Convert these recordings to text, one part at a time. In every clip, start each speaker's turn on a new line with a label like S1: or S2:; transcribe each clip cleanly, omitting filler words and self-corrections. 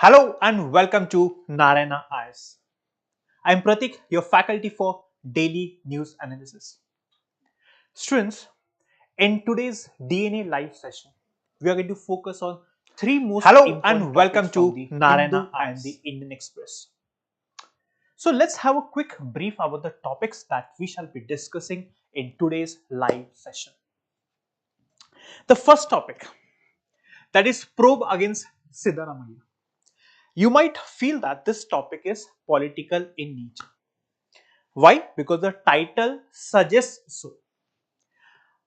S1: Hello and welcome to Narayana IAS. I am Pratik, your faculty for daily news analysis. Students, in today's DNA live session, we are going to focus on three most
S2: Hello
S1: important
S2: and welcome
S1: topics from
S2: to
S1: the
S2: Narayana
S1: Hindu and
S2: IAS.
S1: the Indian Express. So let's have a quick brief about the topics that we shall be discussing in today's live session. The first topic, that is probe against Siddaramaiah. You might feel that this topic is political in nature. Why? Because the title suggests so.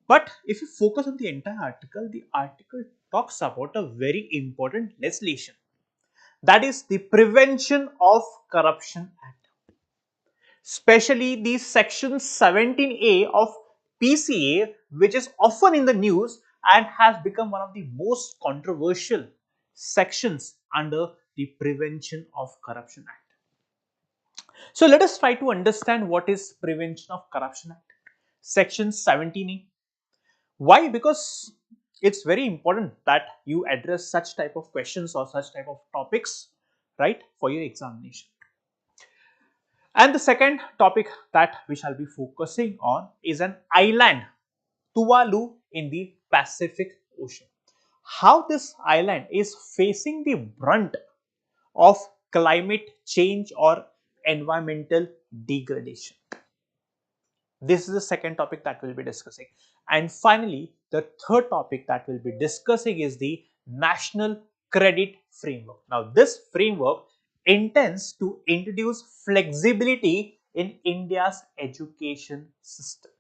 S1: But if you focus on the article talks about a very important legislation. That is the Prevention of Corruption Act. Especially the section 17A of PCA, which is often in the news and has become one of the most controversial sections under the Prevention of Corruption Act. So let us try to understand what is Prevention of Corruption Act. Section 17A. Why? Because it's very important that you address such type of questions or such type of topics, right, for your examination. And the second topic that we shall be focusing on is an island, Tuvalu, in the Pacific Ocean. How this island is facing the brunt of climate change or environmental degradation. This is the second topic that we'll be discussing. And finally, the third topic that we'll be discussing is the National Credit Framework. Now, this framework intends to introduce flexibility in India's education system.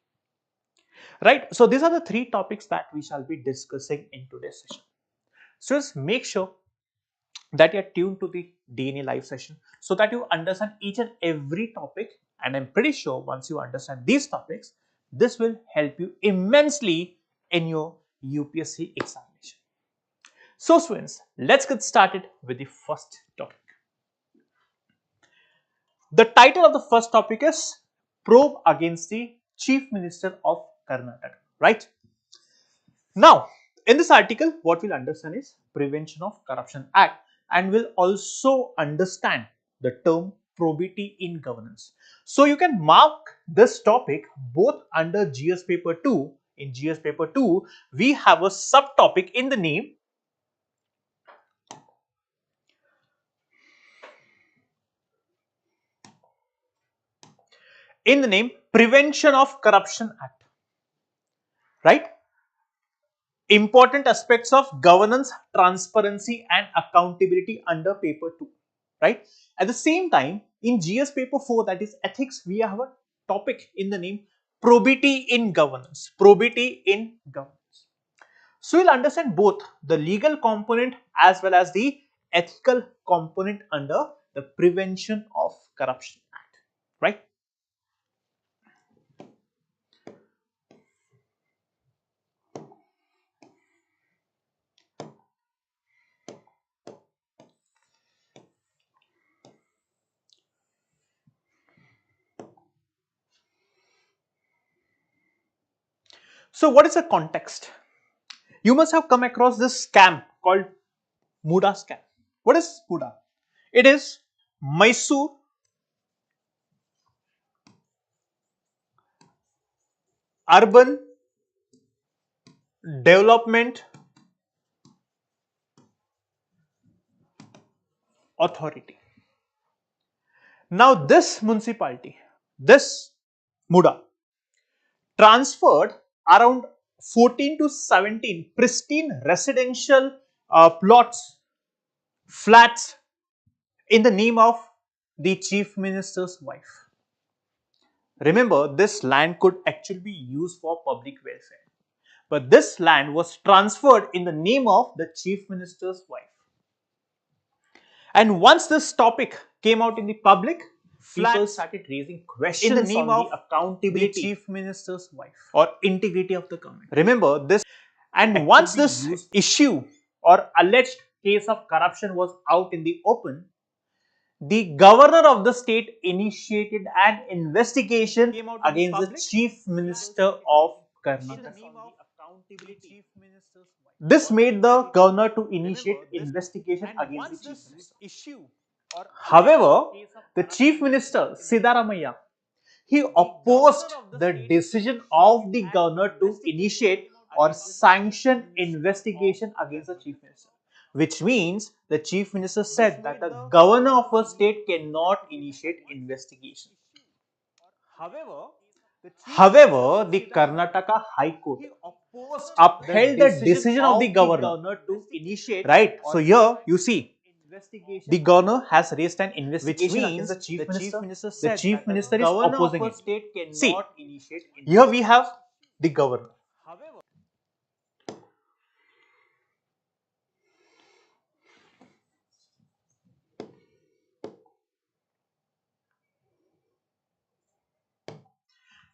S1: Right? So, these are the three topics that we shall be discussing in today's session. So, just make sure that you are tuned to the DNA live session so that you understand each and every topic, and I'm pretty sure once you understand these topics, this will help you immensely in your UPSC examination. So students, let's get started with the first topic. The title of the first topic is Probe Against the Chief Minister of Karnataka, right? Now, in this article, what we'll understand is Prevention of Corruption Act, and we'll also understand the term probity in governance. So you can mark this topic both under GS paper 2. In GS paper 2, we have a subtopic in the name Prevention of Corruption Act, right? Important aspects of governance, transparency and accountability under paper 2, right? At the same time, in GS paper 4, that is ethics, we have a topic in the name probity in governance. Probity in governance. So you'll understand both the legal component as well as the ethical component under the Prevention of Corruption Act, right? So what is the context? You must have come across this scam called Muda scam. What is Muda? It is Mysore Urban Development Authority. Now this municipality, this Muda, transferred around 14 to 17 pristine residential flats in the name of the chief minister's wife. Remember, this land could actually be used for public welfare, but this land was transferred in the name of the chief minister's wife. And once this topic came out in the public, people started raising questions in the name of the accountability, the chief minister's wife, or integrity of the government. Remember this, and once this issue or alleged case of corruption was out in the open, the governor of the state initiated an investigation against the chief minister of Karnataka. This made the governor to initiate investigation against the chief minister. However, the chief minister Siddaramaiah, he opposed the decision of the governor to initiate or sanction investigation against the chief minister, which means the chief minister said that the governor of a state cannot initiate investigation. However, the Karnataka High Court upheld the decision of the governor to initiate. Right. So here you see the governor has raised an investigation against the chief minister. The chief minister is opposing it. See, here we have the governor.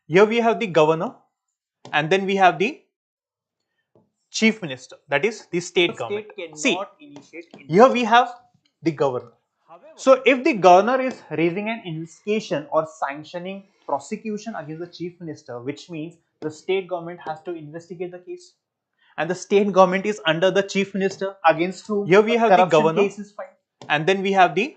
S1: Here we have the governor, and then we have the chief minister, that is the state government. See, here we have the governor. So, if the governor is raising an investigation or sanctioning prosecution against the chief minister, which means the state government has to investigate the case, and the state government is under the chief minister against whom here we have the governor case is filed, and then we have the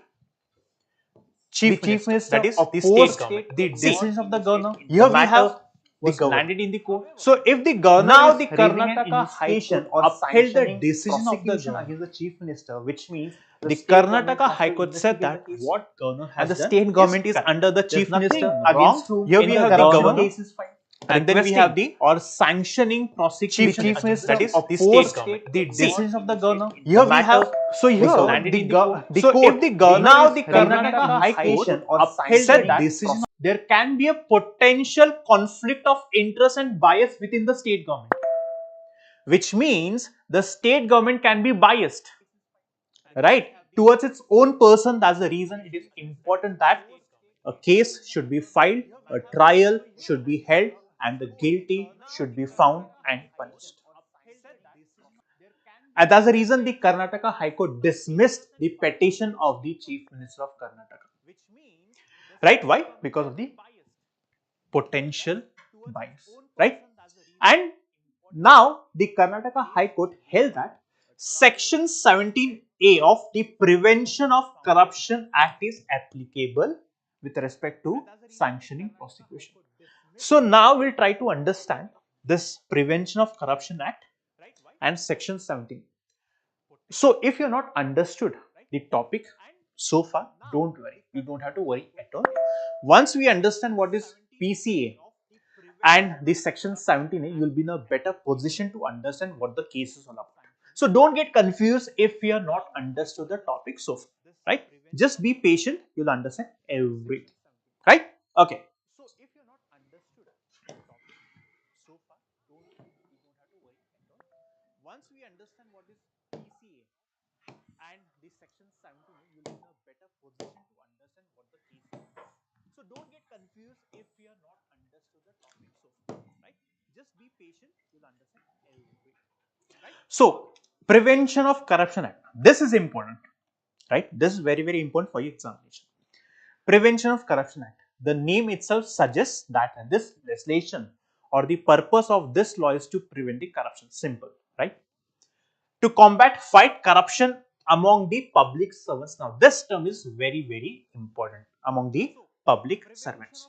S1: chief minister, that is the state government. The decision of the governor, here we have was landed in the court. So, if the governor now the Karnataka High Court upheld the decision of the governor against the chief minister, which means the Karnataka High Court said that what governor has and the state government is under the chief minister against whom here we have the governor and then we have the or sanctioning prosecution chief minister, that is the state government. The decision of the governor here we have. So here so if the governor now the Karnataka High Court upheld the decision, there can be a potential conflict of interest and bias within the state government, which means the state government can be biased, right, towards its own person. That's the reason it is important that a case should be filed, a trial should be held, and the guilty should be found and punished. And that's the reason the Karnataka High Court dismissed the petition of the Chief Minister of Karnataka. Right? Why? Because of the potential bias. Right? And now the Karnataka High Court held that Section 17A of the Prevention of Corruption Act is applicable with respect to sanctioning prosecution. So now we'll try to understand this Prevention of Corruption Act and Section 17. So if you're not understood the topic so far, don't worry. You don't have to worry at all. Once we understand what is PCA and the Section 17A, you will be in a better position to understand what the case is all about. So don't get confused if you are not understood the topic so far, right? Just be patient. You'll understand everything, right? Okay. Once we understand what is PCA and the Section 17, you will be in a better position to understand what the case is. So don't get confused if you are not understood the topic so far, right? Just be patient, you'll understand everything, right? So Prevention of Corruption Act. This is important, right? This is very, very important for your examination. Prevention of Corruption Act. The name itself suggests that this legislation or the purpose of this law is to prevent the corruption. Simple, right? To combat, fight corruption among the public servants. Now, this term is very, very important among the public servants.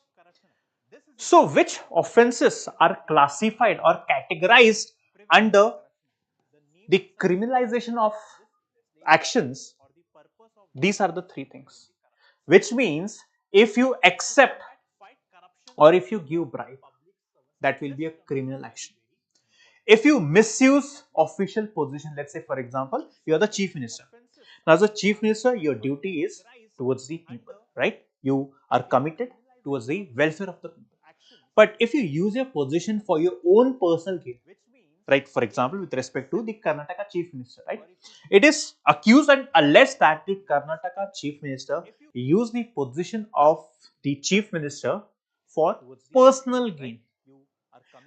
S1: So, which offences are classified or categorized under the criminalization of actions? These are the three things, which means if you accept or if you give bribe, that will be a criminal action. If you misuse official position, let's say for example, you are the chief minister. Now as a chief minister, your duty is towards the people, right? You are committed towards the welfare of the people. But if you use your position for your own personal gain, right, for example, with respect to the Karnataka chief minister, right, it is accused and alleged that the Karnataka chief minister used the position of the chief minister for personal gain.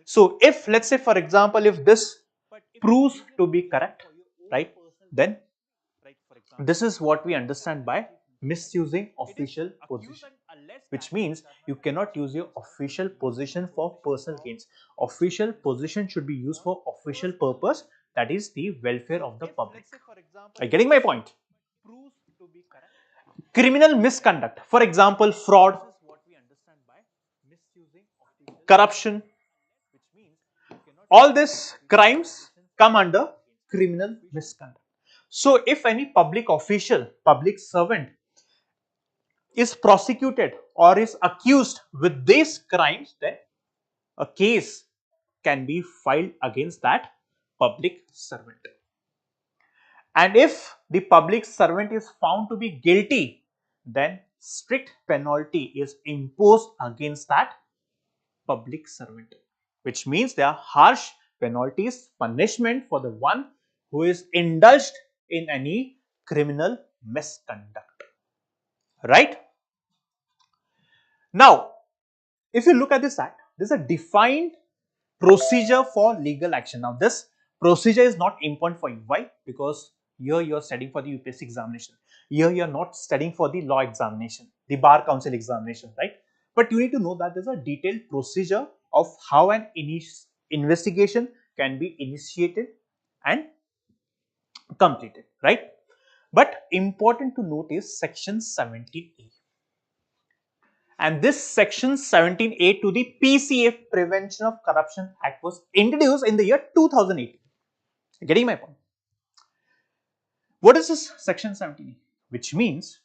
S1: So if, let's say for example, if this proves to be correct, right, then this is what we understand by misusing official position, which means you cannot use your official position for personal gains. Official position should be used for official purpose, that is the welfare of the public. Are you getting my point? Criminal misconduct, for example, fraud, corruption, all these crimes come under criminal misconduct. So if any public official, public servant is prosecuted or is accused with these crimes, then a case can be filed against that public servant. And if the public servant is found to be guilty, then strict penalty is imposed against that public servant, which means there are harsh penalties, punishment for the one who is indulged in any criminal misconduct. Right? Now, if you look at this act, there is a defined procedure for legal action. Now, this procedure is not important for you. Why? Because here you are studying for the UPSC examination. Here you are not studying for the law examination, the bar council examination, right? But you need to know that there is a detailed procedure of how an investigation can be initiated and completed, right? But important to note is section 17A. And this section 17A to the PCA Prevention of Corruption Act was introduced in the year 2018. Getting my point? What is this section 17A? Which means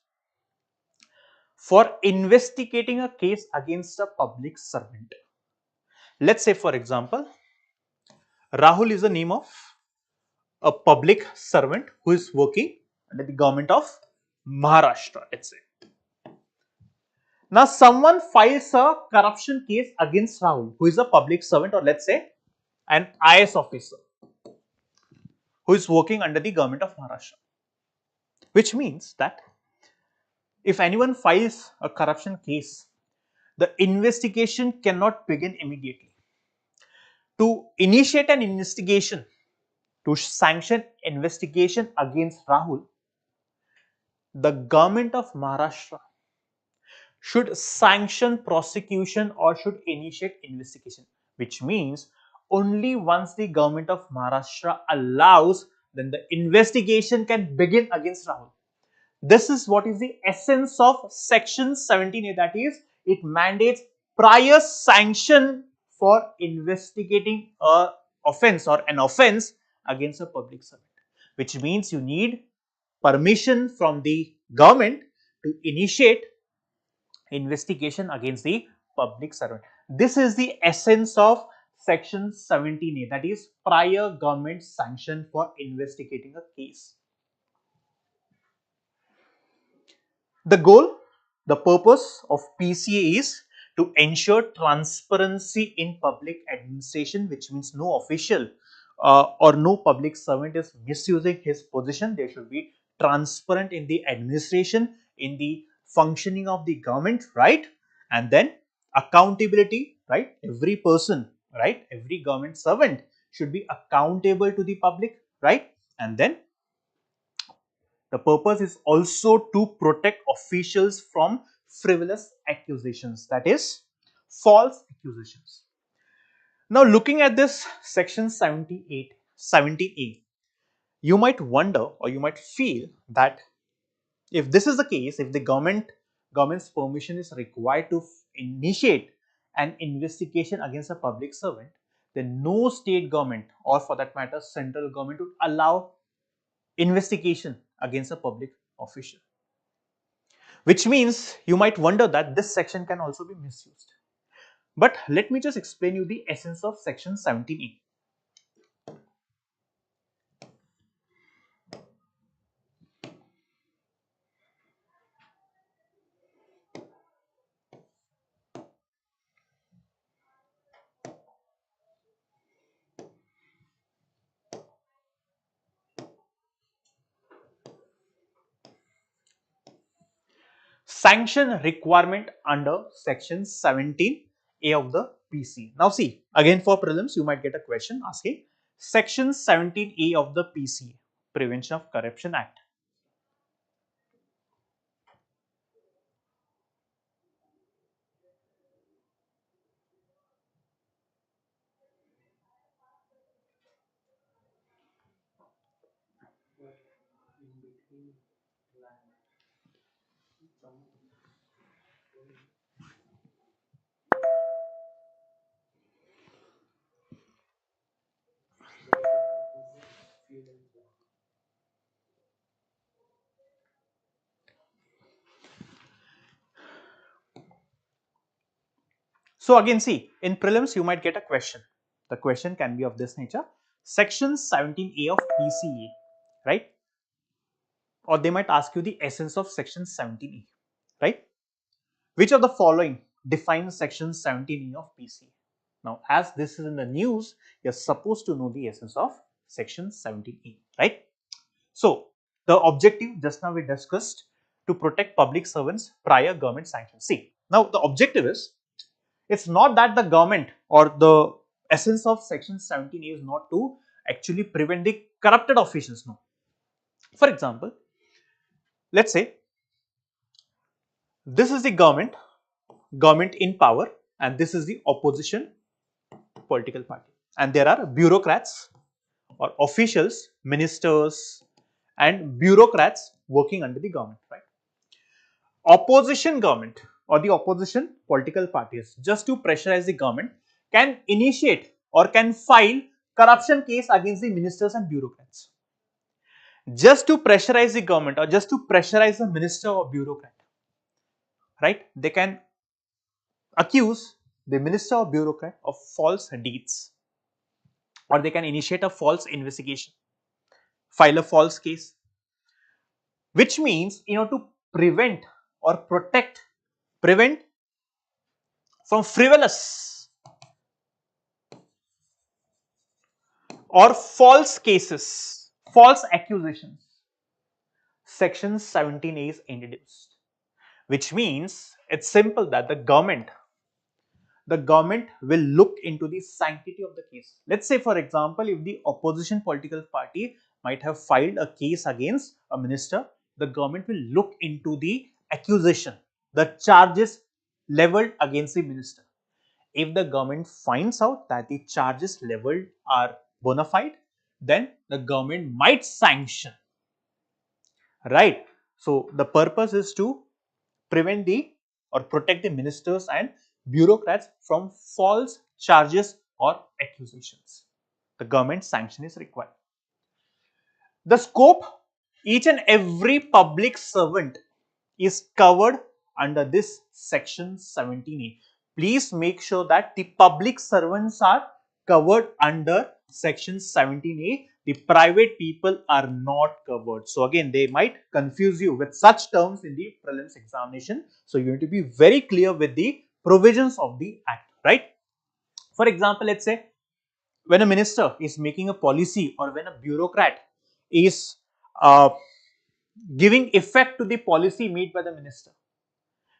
S1: for investigating a case against a public servant. Let's say, for example, Rahul is the name of a public servant who is working under the government of Maharashtra, let's say. Now, someone files a corruption case against Rahul, who is a public servant, or let's say an IAS officer who is working under the government of Maharashtra. Which means that if anyone files a corruption case, the investigation cannot begin immediately. To initiate an investigation, to sanction investigation against Rahul, the government of Maharashtra should sanction prosecution or should initiate investigation, which means only once the government of Maharashtra allows, then the investigation can begin against Rahul. This is what is the essence of section 17A, that is, it mandates prior sanction for investigating a offense or an offense against a public servant, which means you need permission from the government to initiate investigation against the public servant. This is the essence of section 17A, that is prior government sanction for investigating a case. The goal, the purpose of PCA is to ensure transparency in public administration, which means no official or no public servant is misusing his position. There should be transparent in the administration, in the functioning of the government, right? And then accountability, right? Every person, right? Every government servant should be accountable to the public, right? And then the purpose is also to protect officials from frivolous accusations, that is, false accusations. Now, looking at this section 17A, you might wonder or you might feel that if this is the case, if the government's permission is required to initiate an investigation against a public servant, then no state government or for that matter central government would allow investigation against a public official. Which means you might wonder that this section can also be misused. But let me just explain you the essence of section 17A. Sanction requirement under section 17A of the PC. Now see, again for prelims you might get a question asking section 17A of the PC, Prevention of Corruption Act. So again, see, in prelims you might get a question. The question can be of this nature: section 17A of PCA, right? Or they might ask you the essence of section 17A, right? Which of the following defines section 17A of PCA? Now, as this is in the news, you're supposed to know the essence of section 17A, right? So, the objective just now we discussed, to protect public servants prior government sanction. See, now the objective is, it's not that the government, or the essence of section 17A is not to actually prevent the corrupted officials. No. For example, let's say this is the government in power, and this is the opposition political party, and there are bureaucrats or officials, ministers and bureaucrats working under the government, right? Opposition government or the opposition political parties, just to pressurize the government, can initiate or can file corruption case against the ministers and bureaucrats, just to pressurize the government or just to pressurize the minister or bureaucrat, right? They can accuse the minister or bureaucrat of false deeds, or they can initiate a false investigation, file a false case, which means, to prevent or prevent from frivolous or false cases, false accusations, section 17A is introduced, which means it's simple that the government will look into the sanctity of the case. Let's say, for example, if the opposition political party might have filed a case against a minister, the government will look into the accusation, the charges leveled against the minister. If the government finds out that the charges leveled are bona fide, then the government might sanction, right? So the purpose is to prevent the or protect the ministers and bureaucrats from false charges or accusations. The government sanction is required. The scope, each and every public servant is covered under this section 17A. Please make sure that the public servants are covered under section 17A. The private people are not covered. So again, they might confuse you with such terms in the prelims examination. So you need to be very clear with the provisions of the act, right? For example, let's say when a minister is making a policy, or when a bureaucrat is uh, giving effect to the policy made by the minister,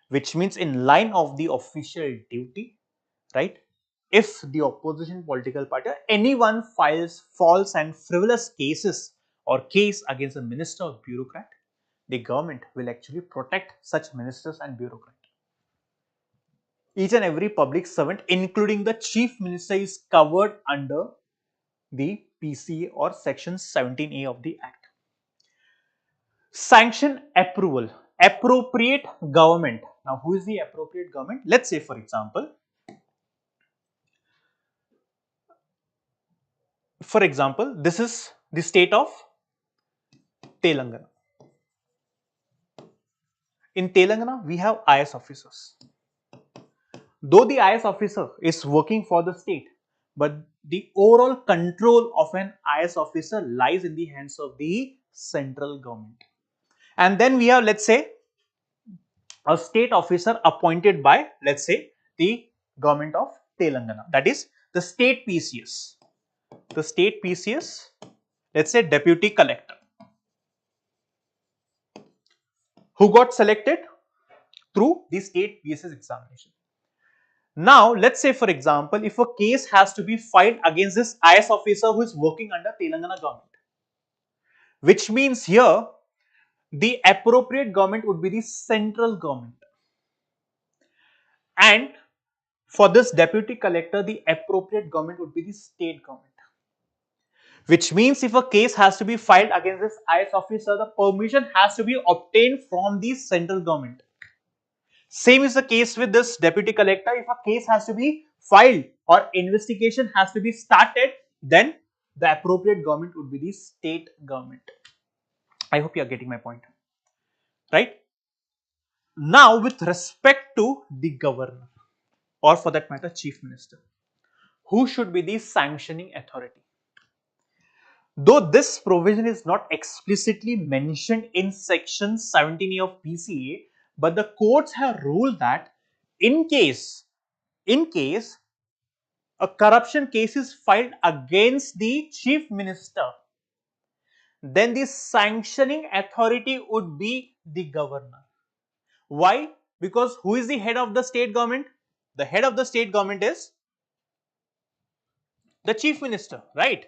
S1: which means in line of the official duty, right? If the opposition political party or anyone files false and frivolous cases or case against a minister or bureaucrat, the government will actually protect such ministers and bureaucrats. Each and every public servant, including the chief minister, is covered under the PCA or section 17A of the Act. Sanction approval, appropriate government. Now, who is the appropriate government? Let's say, for example, this is the state of Telangana. In Telangana, we have IAS officers. Though the IAS officer is working for the state, but the overall control of an IAS officer lies in the hands of the central government. And then we have, let's say, a state officer appointed by, let's say, the government of Telangana. That is the state PCS. The state PCS, let's say deputy collector, who got selected through the state PCS examination. Now, let's say, for example, if a case has to be filed against this IAS officer who is working under Telangana government, which means here the appropriate government would be the central government, and for this deputy collector, the appropriate government would be the state government. which means if a case has to be filed against this IAS officer, the permission has to be obtained from the central government. Same is the case with this deputy collector. If a case has to be filed or investigation has to be started, then the appropriate government would be the state government. I hope you are getting my point, right? Now, with respect to the governor, or for that matter, chief minister, who should be the sanctioning authority? Though this provision is not explicitly mentioned in section 17A of PCA, but the courts have ruled that in case a corruption case is filed against the chief minister, then the sanctioning authority would be the governor. Why? Because who is the head of the state government? The head of the state government is the chief minister, right?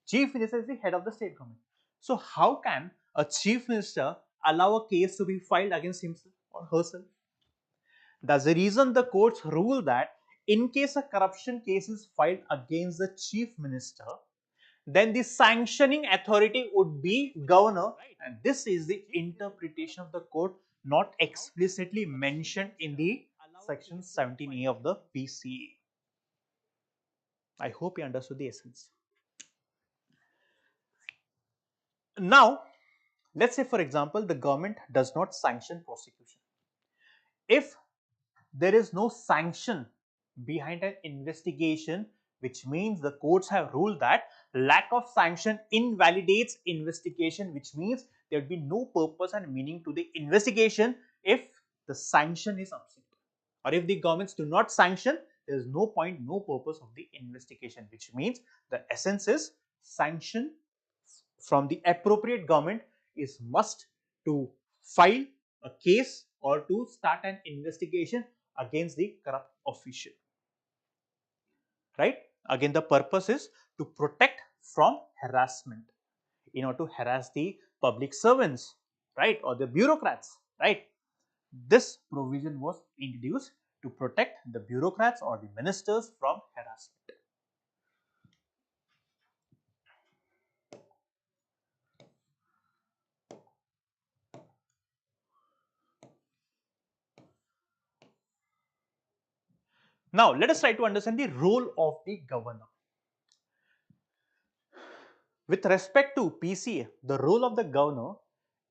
S1: Chief minister is the head of the state government. So how can a chief minister allow a case to be filed against himself or herself? That's the reason the courts rule that in case a corruption case is filed against the chief minister, then the sanctioning authority would be governor, and this is the interpretation of the court, not explicitly mentioned in the section 17A of the PCA. I hope you understood the essence. Now, let's say for example, the government does not sanction prosecution. If there is no sanction behind an investigation, which means the courts have ruled that lack of sanction invalidates investigation, which means there would be no purpose and meaning to the investigation if the sanction is absent, or if the governments do not sanction, there is no point, no purpose of the investigation, which means the essence is sanction from the appropriate government is must to file a case or to start an investigation against the corrupt official, right? Again, the purpose is to protect from harassment, in order to harass the public servants, right, or the bureaucrats, right? This provision was introduced to protect the bureaucrats or the ministers from harassment. Now, let us try to understand the role of the governor. With respect to PCA, the role of the governor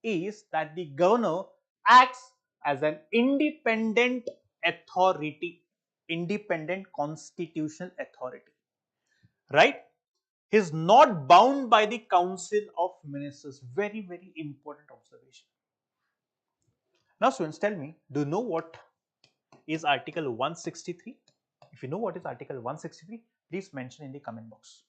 S1: is that the governor acts as an independent authority, independent constitutional authority, right? He is not bound by the council of ministers. Very, very important observation. Now, students, tell me, do you know what is Article 163? If you know what is Article 163, please mention in the comment box.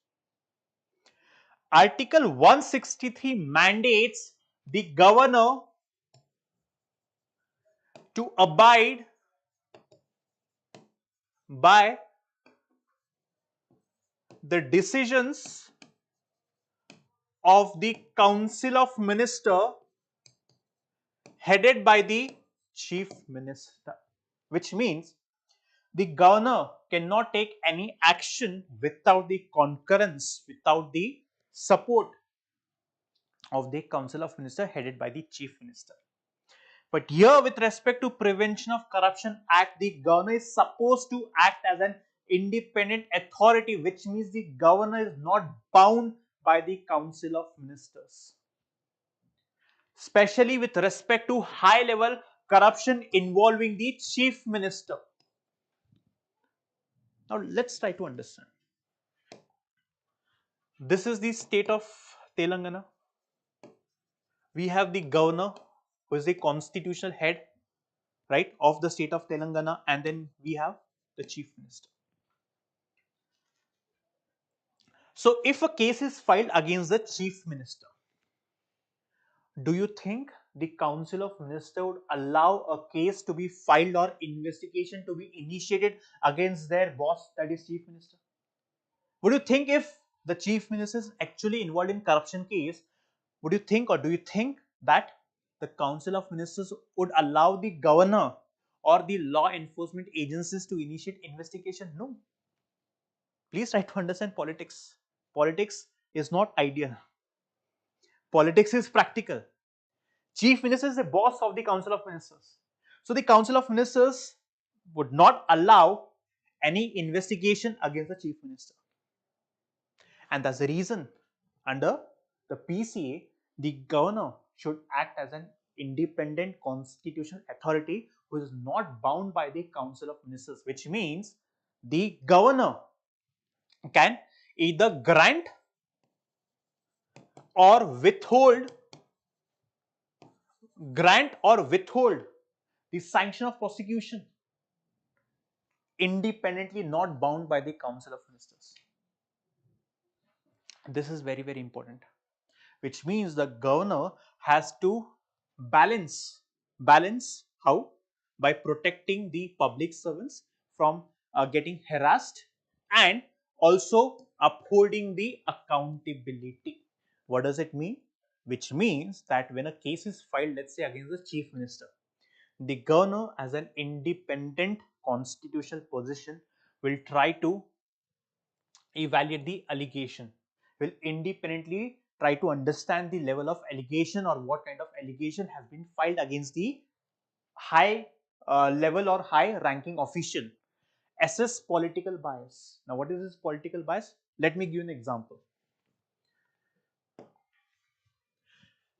S1: Article 163 mandates the governor to abide by the decisions of the Council of Minister headed by the Chief Minister, which means the governor cannot take any action without the concurrence, without the support of the Council of Minister headed by the Chief Minister. But here, with respect to Prevention of Corruption Act, the governor is supposed to act as an independent authority, which means the governor is not bound by the Council of Ministers, especially with respect to high level corruption involving the Chief Minister. Now, let's try to understand. This is the state of Telangana. We have the governor, who is the constitutional head, right, of the state of Telangana, and then we have the Chief Minister. So, if a case is filed against the Chief Minister, do you think the Council of Ministers would allow a case to be filed or investigation to be initiated against their boss, that is Chief Minister? Would you think if the Chief Minister is actually involved in corruption case, would you think, or do you think that the Council of Ministers would allow the governor or the law enforcement agencies to initiate investigation? No. Please try to understand politics. Politics is not ideal. Politics is practical. Chief Minister is the boss of the Council of Ministers. So the Council of Ministers would not allow any investigation against the Chief Minister. And that's the reason under the PCA, the governor should act as an independent constitutional authority who is not bound by the Council of Ministers, which means the governor can either or withhold grant or withhold the sanction of prosecution independently, not bound by the Council of Ministers. This is very, very important, which means the governor has to balance how? By protecting the public servants from getting harassed and also upholding the accountability. What does it mean? Which means that when a case is filed, let's say against the chief minister, the governor as an independent constitutional position will try to evaluate the allegation, will independently try to understand the level of allegation or what kind of allegation has been filed against the high level or high ranking official, assess political bias. Now what is this political bias? Let me give you an example.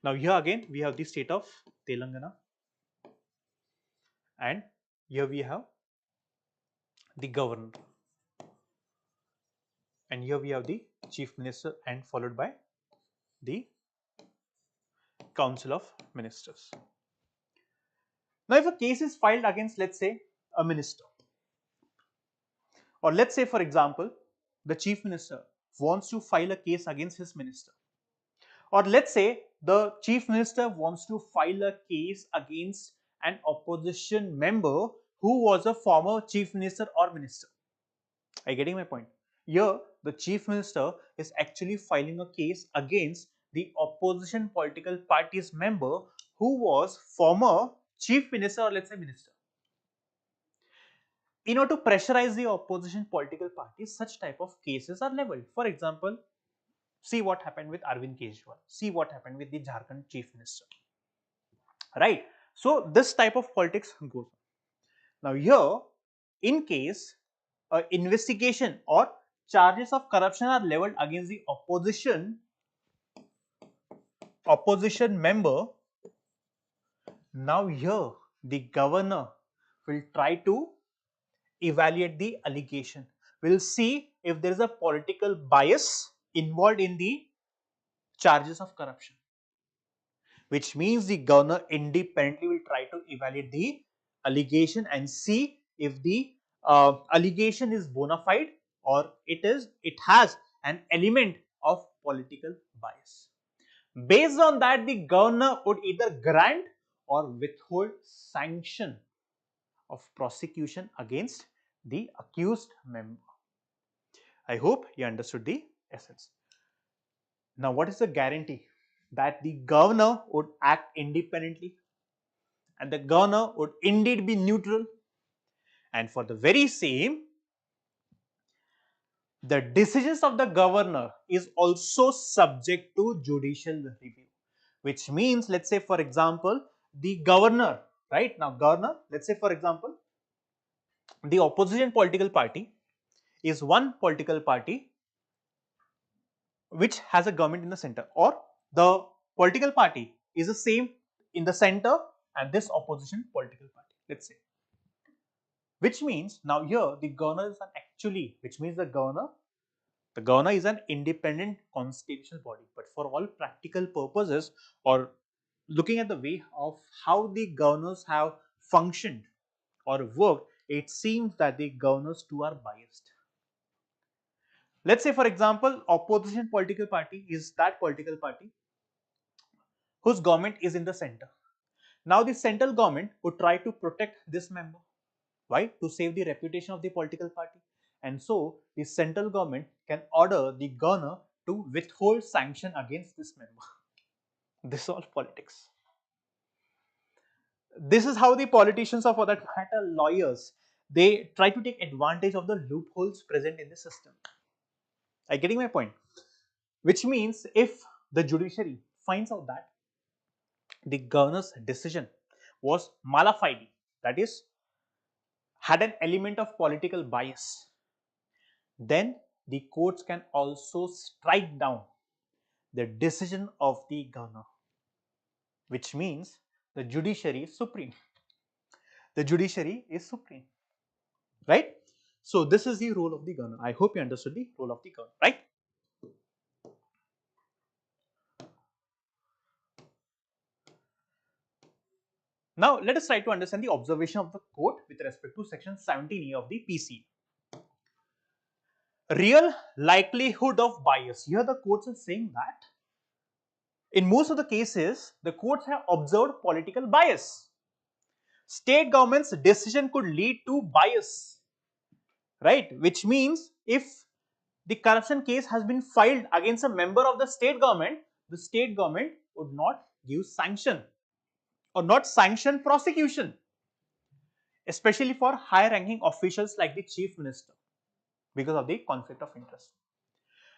S1: Now here again we have the state of Telangana, and here we have the governor, and here we have the chief minister, and followed by the council of ministers. Now if a case is filed against, let's say, a minister, or let's say for example the chief minister wants to file a case against his minister, or let's say the chief minister wants to file a case against an opposition member who was a former chief minister or minister. Are you getting my point? Here the chief minister is actually filing a case against the opposition political party's member who was former chief minister, or let's say minister. In order to pressurize the opposition political parties, such type of cases are leveled. For example, see what happened with Arvind Kejriwal. See what happened with the Jharkhand chief minister. Right? So this type of politics goes on. Now here, in case investigation or charges of corruption are leveled against the opposition member, now here the governor will try to evaluate the allegation. We'll see if there is a political bias involved in the charges of corruption, which means the governor independently will try to evaluate the allegation and see if the allegation is bona fide or it has an element of political bias. Based on that, the governor would either grant or withhold sanction of prosecution against the accused member. I hope you understood the essence. Now, what is the guarantee? That the governor would act independently and the governor would indeed be neutral, and for the very same, the decisions of the governor is also subject to judicial review, which means, let's say for example, the governor, right now governor, let's say for example, the opposition political party is one political party which has a government in the center, or the political party is the same in the center and this opposition political party, let's say, which means now here the governor is an actually, which means the governor is an independent constitutional body, but for all practical purposes or looking at the way of how the governors have functioned or worked, it seems that the governors too are biased. Let's say for example, opposition political party is that political party whose government is in the center. Now the central government would try to protect this member. Why? To save the reputation of the political party. And so the central government can order the governor to withhold sanction against this member. This is all politics. This is how the politicians, or for that matter lawyers, they try to take advantage of the loopholes present in the system. Are you getting my point? which means if the judiciary finds out that the governor's decision was mala fide, that is, had an element of political bias, then the courts can also strike down the decision of the governor, which means the judiciary is supreme. The judiciary is supreme, right? So this is the role of the governor. I hope you understood the role of the governor, right? Now let us try to understand the observation of the court with respect to section 17A of the PC. Real likelihood of bias. Here the courts are saying that in most of the cases, the courts have observed political bias. State government's decision could lead to bias, right? Which means if the corruption case has been filed against a member of the state government would not give sanction or not sanction prosecution, especially for high ranking officials like the chief minister because of the conflict of interest.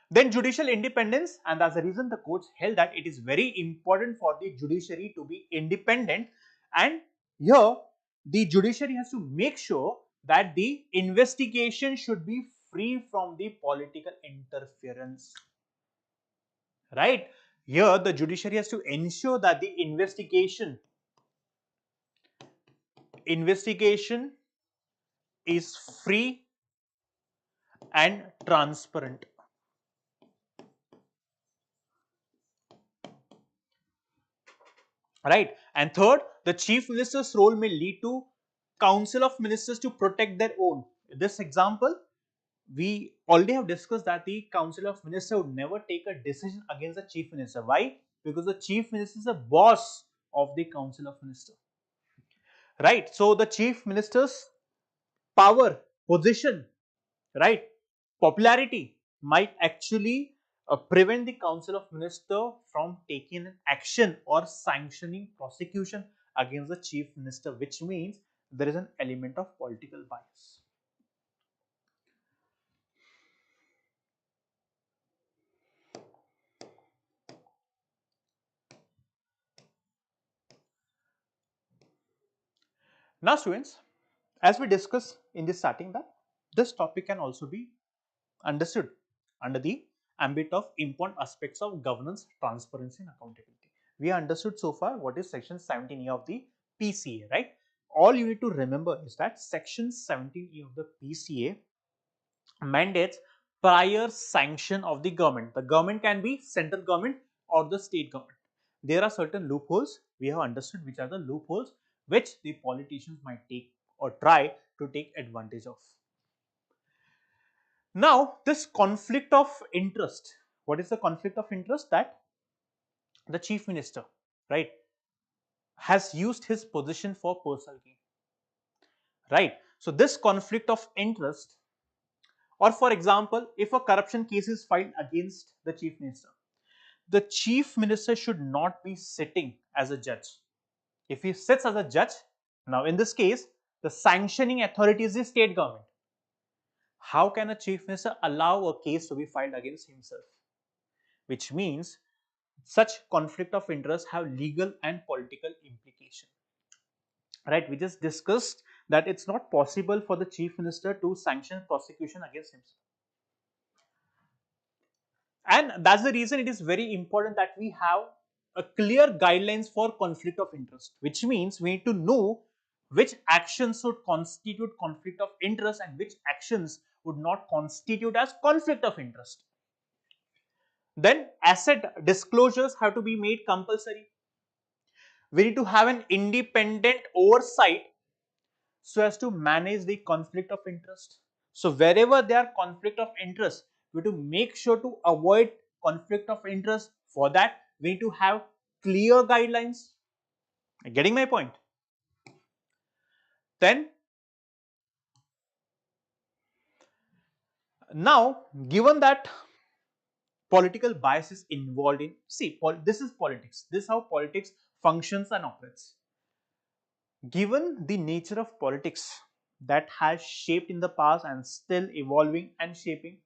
S1: Then judicial independence, and as a reason the courts held that it is very important for the judiciary to be independent, and here the judiciary has to make sure that the investigation should be free from the political interference, right? Here the judiciary has to ensure that the investigation is free and transparent, right? And third, the chief minister's role may lead to council of ministers to protect their own. In this example, we already have discussed that the council of ministers would never take a decision against the chief minister. Why? Because the chief minister is the boss of the council of ministers, right? So the chief minister's power, position, right, popularity might actually prevent the council of minister from taking an action or sanctioning prosecution against the chief minister, which means there is an element of political bias. Now students, as we discussed in the starting, that this topic can also be understood under the ambit of important aspects of governance, transparency and accountability. We understood so far what is section 17A of the PCA, right? All you need to remember is that section 17A of the PCA mandates prior sanction of the government. The government can be central government or the state government. There are certain loopholes we have understood, which are the loopholes which the politicians might take or try to take advantage of. Now, this conflict of interest. What is the conflict of interest? That the chief minister, right, has used his position for personal gain, right? So this conflict of interest, or for example, if a corruption case is filed against the chief minister should not be sitting as a judge. If he sits as a judge, now in this case, the sanctioning authority is the state government. How can a chief minister allow a case to be filed against himself? Which means such conflict of interest have legal and political implication, right? We just discussed that it's not possible for the chief minister to sanction prosecution against himself, and that's the reason it is very important that we have a clear guidelines for conflict of interest, which means we need to know which actions should constitute conflict of interest and which actions would not constitute as conflict of interest. Then asset disclosures have to be made compulsory. We need to have an independent oversight so as to manage the conflict of interest. So wherever there are conflict of interest, we have to make sure to avoid conflict of interest. For that, we need to have clear guidelines. Getting my point? Then now, given that political bias is involved in, see, this is politics. This is how politics functions and operates. Given the nature of politics that has shaped in the past and still evolving and shaping,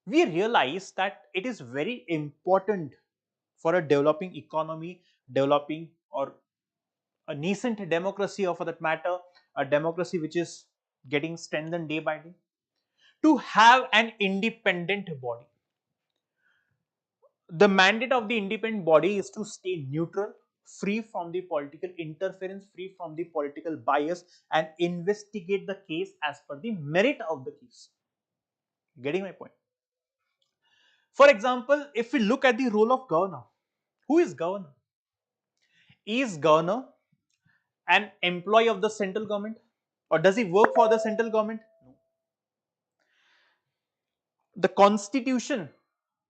S1: we realize that it is very important for a developing economy, developing or a nascent democracy, or for that matter, a democracy which is getting strengthened day by day, to have an independent body. The mandate of the independent body is to stay neutral, free from the political interference, free from the political bias, and investigate the case as per the merit of the case. Getting my point? For example, if we look at the role of governor, who is governor? Is governor an employee of the central government, or does he work for the central government? No. The constitution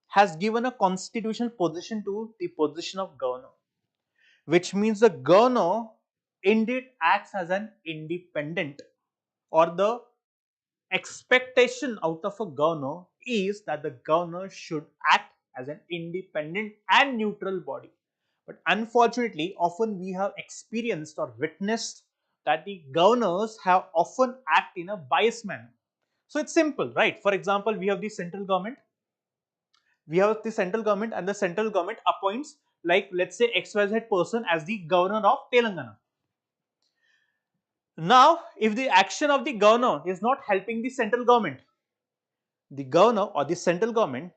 S1: has given a constitutional position to the position of governor, which means the governor indeed acts as an independent, or the expectation out of a governor is that the governor should act as an independent and neutral body. But unfortunately, often we have experienced or witnessed that the governors have often act in a biased manner. So it's simple, right? For example, we have the central government. And the central government appoints, like, let's say, XYZ person as the governor of Telangana. Now, if the action of the governor is not helping the central government, the governor or the central government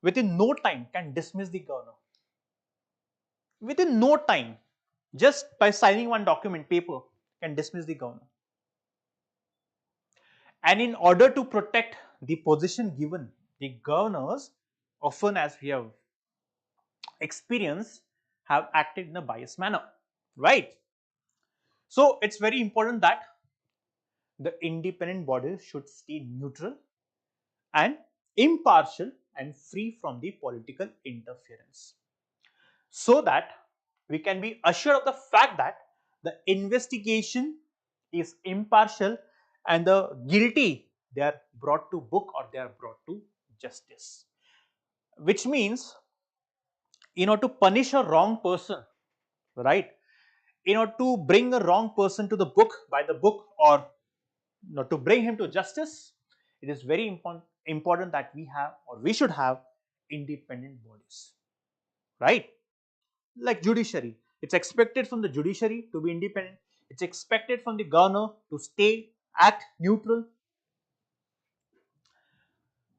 S1: within no time can dismiss the governor. Within no time, just by signing one document, paper, can dismiss the governor. And in order to protect the position given, the governors, often, as we have experienced, have acted in a biased manner, right? So it's very important that the independent body should stay neutral and impartial and free from the political interference, so that we can be assured of the fact that the investigation is impartial and the guilty, they are brought to book or they are brought to justice. Which means, to punish a wrong person, right, to bring a wrong person to the book, by the book, or to bring him to justice, it is very important that we have, or we should have, independent bodies, right? Like judiciary, it's expected from the judiciary to be independent. It's expected from the governor to act neutral.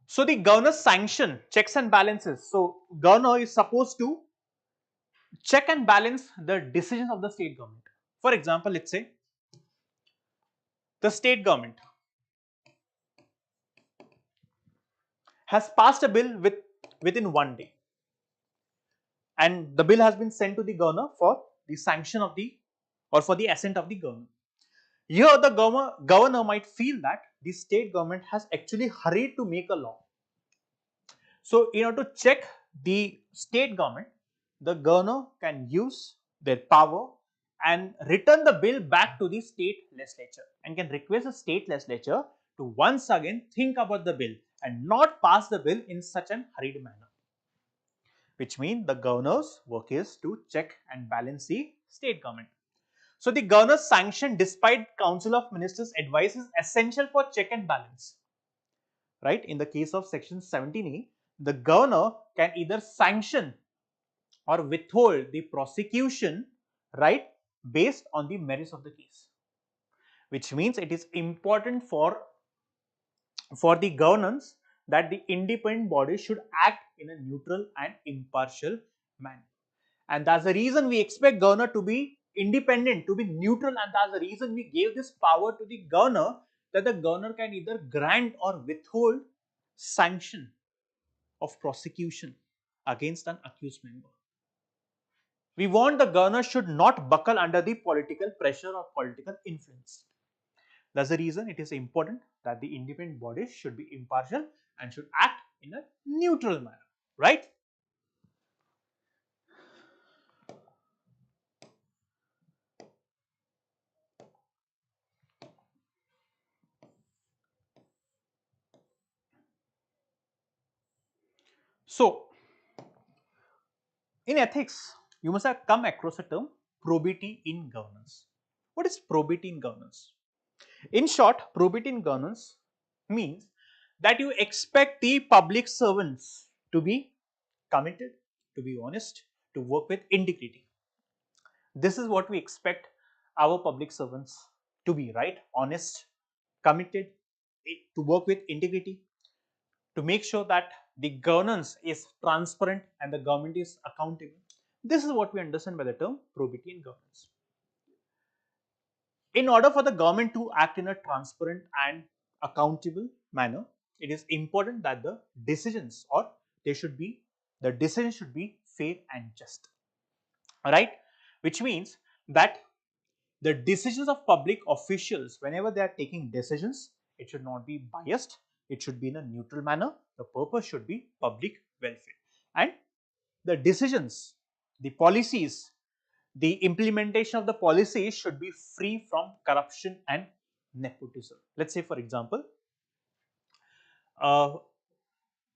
S1: So the governor's sanction, checks and balances. So governor is supposed to check and balance the decisions of the state government. For example, let's say the state government has passed a bill within one day, and the bill has been sent to the governor for the sanction of the, or for the assent of the governor. Here the governor might feel that the state government has actually hurried to make a law. So in order to check the state government, the governor can use their power and return the bill back to the state legislature, and can request the state legislature to once again think about the bill and not pass the bill in such an hurried manner. Which means the governor's work is to check and balance the state government. So the governor's sanction, despite Council of Ministers advice, is essential for check and balance. Right? In the case of section 17A, the governor can either sanction or withhold the prosecution, right, based on the merits of the case. Which means it is important for the governance that the independent body should act in a neutral and impartial manner. And that's the reason we expect governor to be independent, to be neutral, and that's the reason we gave this power to the governor, that the governor can either grant or withhold sanction of prosecution against an accused member. We want the governor should not buckle under the political pressure or political influence. That's the reason it is important that the independent bodies should be impartial and should act in a neutral manner, right? So, in ethics, you must have come across the term probity in governance. What is probity in governance? In short, probity in governance means that you expect the public servants to be committed, to be honest, to work with integrity. This is what we expect our public servants to be, right? Honest, committed, to work with integrity, to make sure that the governance is transparent and the government is accountable. This is what we understand by the term probity in governance. In order for the government to act in a transparent and accountable manner, it is important that the decisions or the decision should be fair and just, right? Which means that the decisions of public officials, whenever they are taking decisions, it should not be biased, it should be in a neutral manner. The purpose should be public welfare, and the decisions, the policies, the implementation of the policies should be free from corruption and nepotism. Let's say, for example,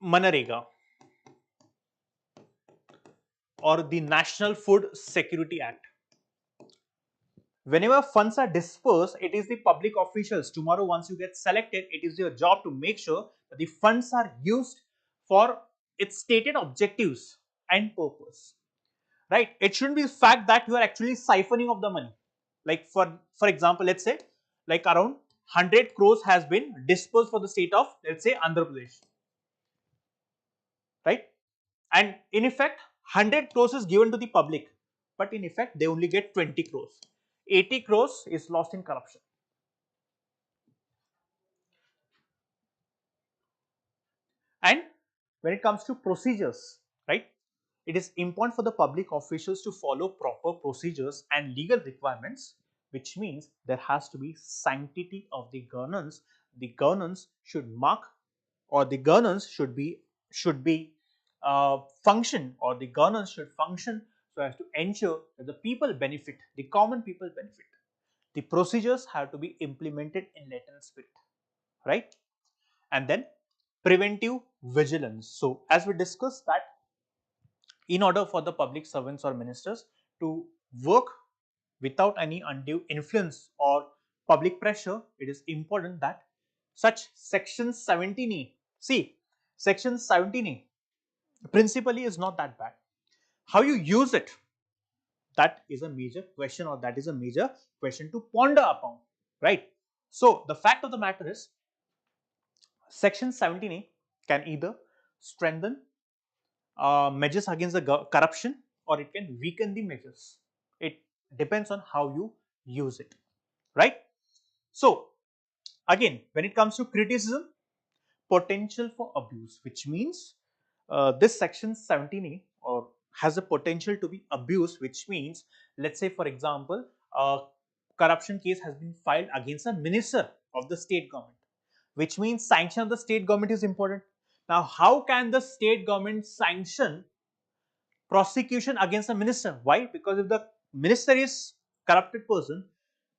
S1: Manarega or the National Food Security Act. Whenever funds are dispersed, it is the public officials. Tomorrow, once you get selected, it is your job to make sure that the funds are used for its stated objectives and purpose. Right? It shouldn't be the fact that you are actually siphoning of the money. Like for example, let's say like around 100 crores has been dispersed for the state of, let's say, Andhra Pradesh. Right? And in effect, 100 crores is given to the public, but in effect, they only get 20 crores. 80 crores is lost in corruption. And when it comes to procedures, right, it is important for the public officials to follow proper procedures and legal requirements, which means there has to be sanctity of the governance. The governance should mark, or the governance should be function, or the governance should function so as to ensure that the people benefit, the common people benefit. The procedures have to be implemented in letter and spirit, right? And then preventive vigilance. So as we discussed that in order for the public servants or ministers to work without any undue influence or public pressure, it is important that such section 17E, see, section 17E principally is not that bad. How you use it, that is a major question, or that is a major question to ponder upon, right? So the fact of the matter is, section 17A can either strengthen measures against the corruption, or it can weaken the measures. It depends on how you use it, right? So again, when it comes to criticism, potential for abuse, which means this section 17A or has a potential to be abused, which means, let's say for example, a corruption case has been filed against a minister of the state government, which means sanction of the state government is important. Now, how can the state government sanction prosecution against a minister? Why? Because if the minister is corrupted person,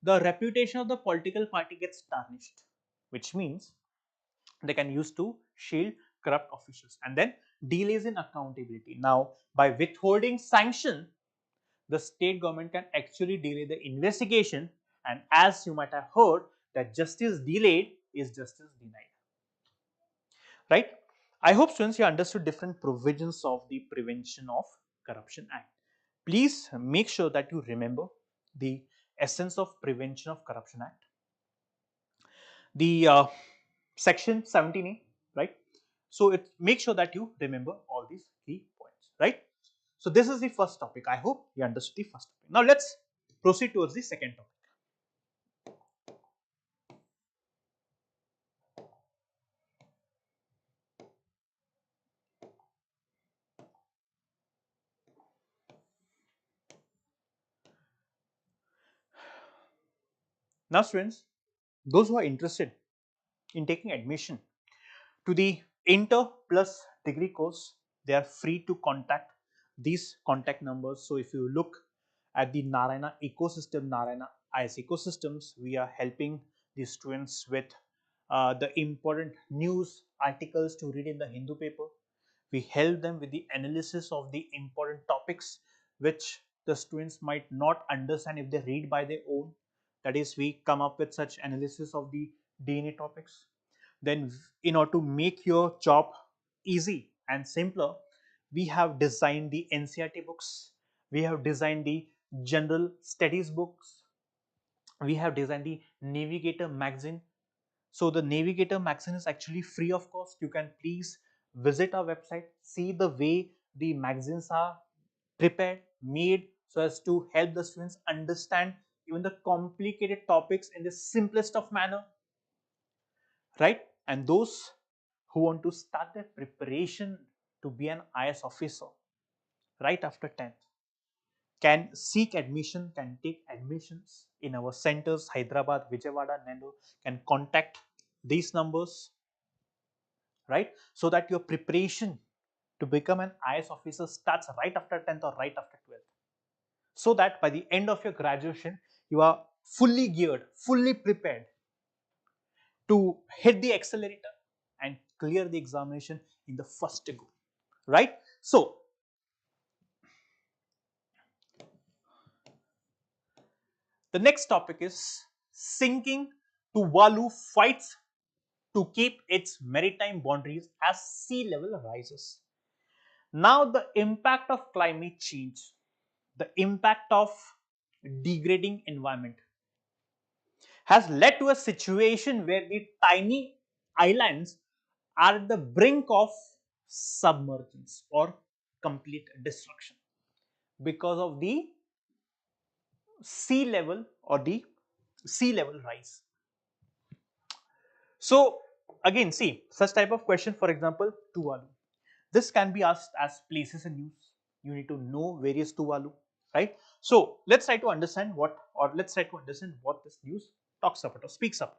S1: the reputation of the political party gets tarnished, which means they can use to shield corrupt officials. And then delays in accountability. Now, by withholding sanction, the state government can actually delay the investigation, and as you might have heard, that justice delayed is justice denied, right? I hope students you understood different provisions of the Prevention of Corruption Act. Please make sure that you remember the essence of Prevention of Corruption Act, the section 17A, right? So it make sure that you remember all these key points, right? So this is the first topic. I hope you understood the first topic. Now let's proceed towards the second topic. Now students, those who are interested in taking admission to the Inter Plus degree course, they are free to contact these contact numbers. So if you look at the Narayana ecosystem, Narayana IAS ecosystems, we are helping the students with the important news articles to read in the Hindu paper. We help them with the analysis of the important topics which the students might not understand if they read by their own. That is, we come up with such analysis of the DNA topics. Then in order to make your job easy and simpler, we have designed the NCRT books, we have designed the general studies books, we have designed the Navigator magazine. So the Navigator magazine is actually free of cost. You can please visit our website, see the way the magazines are prepared, made so as to help the students understand even the complicated topics in the simplest of manner, right? And those who want to start their preparation to be an IAS officer right after 10th can seek admission, can take admissions in our centers, Hyderabad, Vijayawada, Nellore, can contact these numbers, right? So that your preparation to become an IAS officer starts right after 10th or right after 12th. So that by the end of your graduation, you are fully geared, fully prepared to hit the accelerator and clear the examination in the first go, right? So, the next topic is sinking. Tuvalu fights to keep its maritime boundaries as sea level rises. Now, the impact of climate change, the impact of degrading environment has led to a situation where the tiny islands are at the brink of submergence or complete destruction because of the sea level or the sea level rise. So again, see such type of question, for example, Tuvalu. This can be asked as places in news. You need to know various Tuvalu, right? So let's try to understand what this news talks about or speaks about.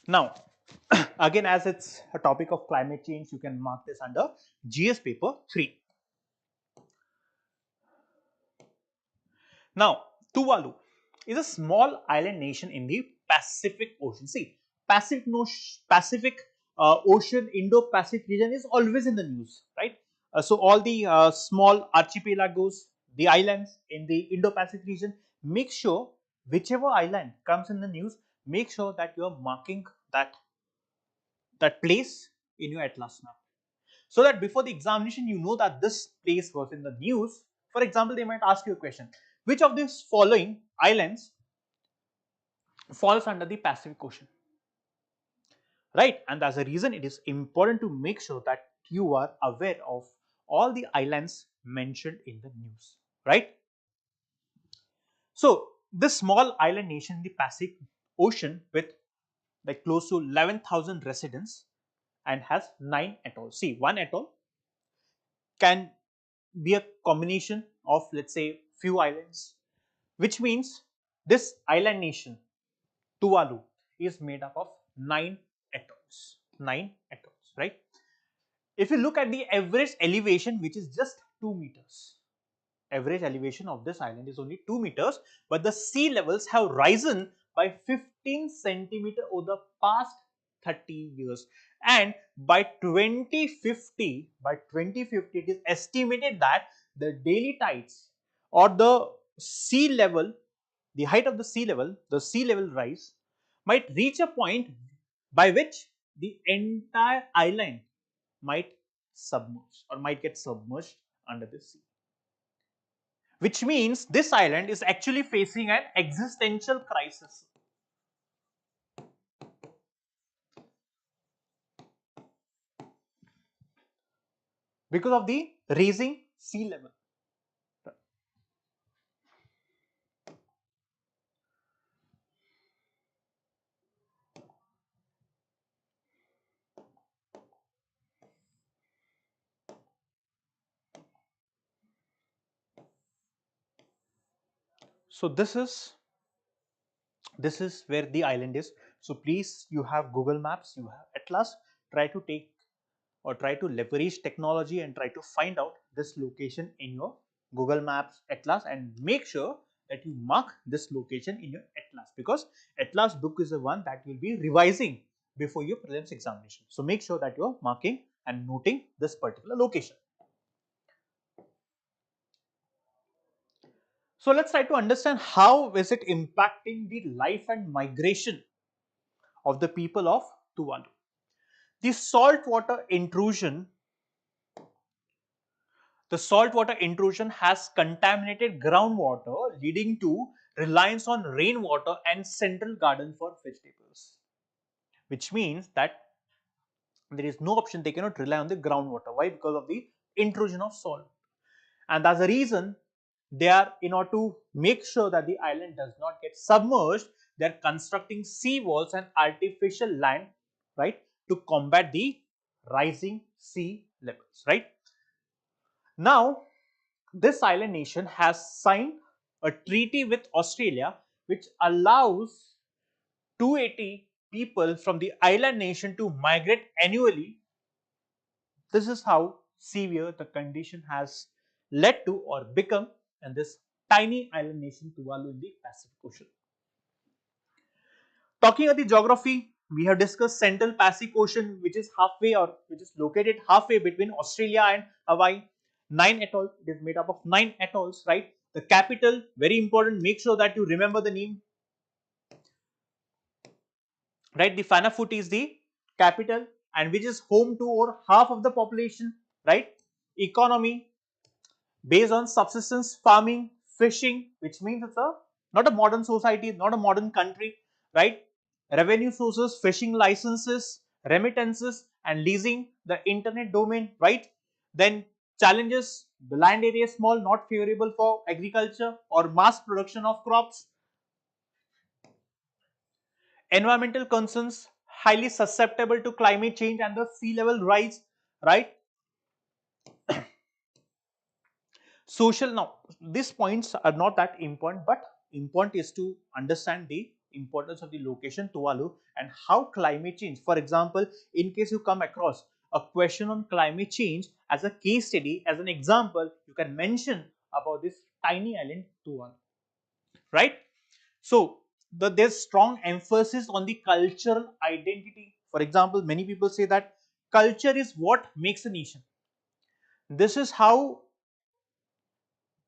S1: Now, again, as it's a topic of climate change, you can mark this under GS paper 3. Now, Tuvalu is a small island nation in the Pacific Ocean. See, Pacific Ocean, Indo-Pacific region is always in the news, right? So all the small archipelagos, the islands in the Indo-Pacific region, make sure whichever island comes in the news, make sure that you are marking that place in your atlas map, so that before the examination you know that this place was in the news. For example, they might ask you a question: which of these following islands falls under the Pacific Ocean, right? And as a reason, it is important to make sure that you are aware of all the islands mentioned in the news, right? So this small island nation in the Pacific Ocean with like close to 11,000 residents and has 9 atolls. See, one atoll can be a combination of, let's say, few islands, which means this island nation Tuvalu is made up of 9 atolls. 9 atolls, right? If you look at the average elevation, which is just 2 meters, average elevation of this island is only 2 meters, but the sea levels have risen by 15 centimeter over the past 30 years. And by 2050, it is estimated that the daily tides or the sea level, the height of the sea level rise might reach a point by which the entire island might submerge or might get submerged under the sea, which means this island is actually facing an existential crisis because of the rising sea level. So this is This is where the island is. So please, you have Google Maps, you have Atlas, try to take or try to leverage technology and try to find out this location in your Google Maps, Atlas, and make sure that you mark this location in your Atlas, because Atlas book is the one that will be revising before your prelims examination. So make sure that you are marking and noting this particular location. So let's try to understand how is it impacting the life and migration of the people of Tuvalu. The saltwater intrusion has contaminated groundwater, leading to reliance on rainwater and central garden for vegetables, which means that there is no option, they cannot rely on the groundwater. Why? Because of the intrusion of salt. And as a reason, they are, in order to make sure that the island does not get submerged, they are constructing sea walls and artificial land, right, to combat the rising sea levels, right. Now, this island nation has signed a treaty with Australia which allows 280 people from the island nation to migrate annually. This is how severe the condition has led to or become in this tiny island nation Tuvalu in the Pacific Ocean. Talking about the geography, we have discussed Central Pacific Ocean, which is located halfway between Australia and Hawaii. 9 atolls. It is made up of 9 atolls, right? The capital, very important. Make sure that you remember the name, right? The Funafuti is the capital, and which is home to over half of the population, right? Economy based on subsistence farming, fishing, which means it's a not a modern society, not a modern country, right? Revenue sources, fishing licenses, remittances, and leasing the internet domain, right? Then challenges, the land area is small, not favorable for agriculture or mass production of crops. Environmental concerns, highly susceptible to climate change and the sea level rise, right? Social, now these points are not that important, but important is to understand the importance of the location Tuvalu and how climate change. For example, in case you come across a question on climate change as a case study, as an example, you can mention about this tiny island Tuvalu, right? So there's strong emphasis on the cultural identity. For example, many people say that culture is what makes a nation. This is how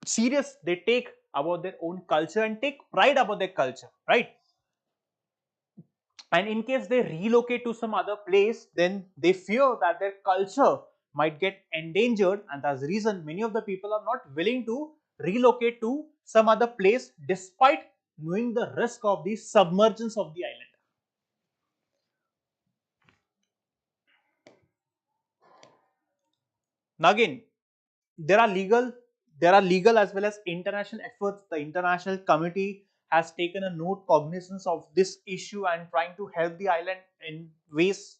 S1: serious they take about their own culture and take pride about their culture, right? And in case they relocate to some other place, then they fear that their culture might get endangered, and that's the reason many of the people are not willing to relocate to some other place despite knowing the risk of the submergence of the island. Now again, there are legal as well as international efforts. The international community has taken a note cognizance of this issue and trying to help the island in ways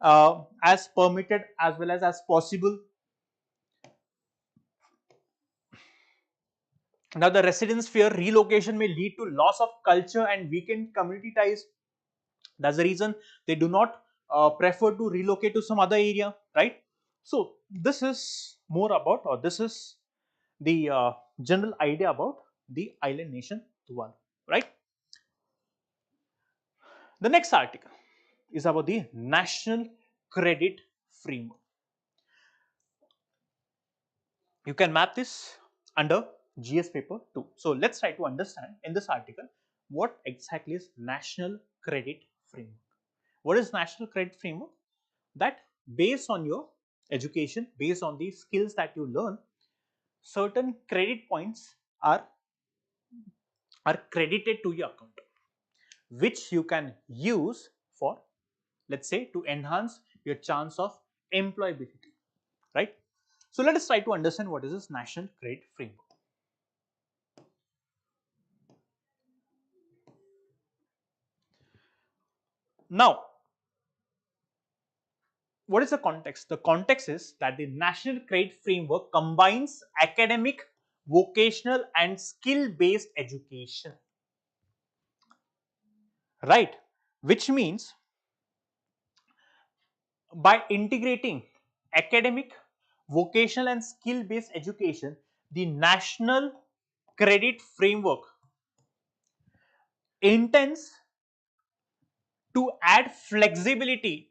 S1: as permitted as well as possible. Now the residents fear relocation may lead to loss of culture and weaken community ties. That's the reason they do not prefer to relocate to some other area, right? So this is more about, or this is the general idea about the island nation Tuvalu, right? The next article is about the National Credit Framework. You can map this under GS paper 2. So let's try to understand in this article what exactly is National Credit Framework. What is National Credit Framework? That based on your education, based on the skills that you learn, certain credit points are credited to your account, which you can use for, let's say, to enhance your chance of employability, right? So let us try to understand what is this National Credit Framework. Now, what is the context? The context is that the National Credit Framework combines academic, vocational and skill-based education. right? Which means by integrating academic, vocational and skill based education, the national credit framework intends to add flexibility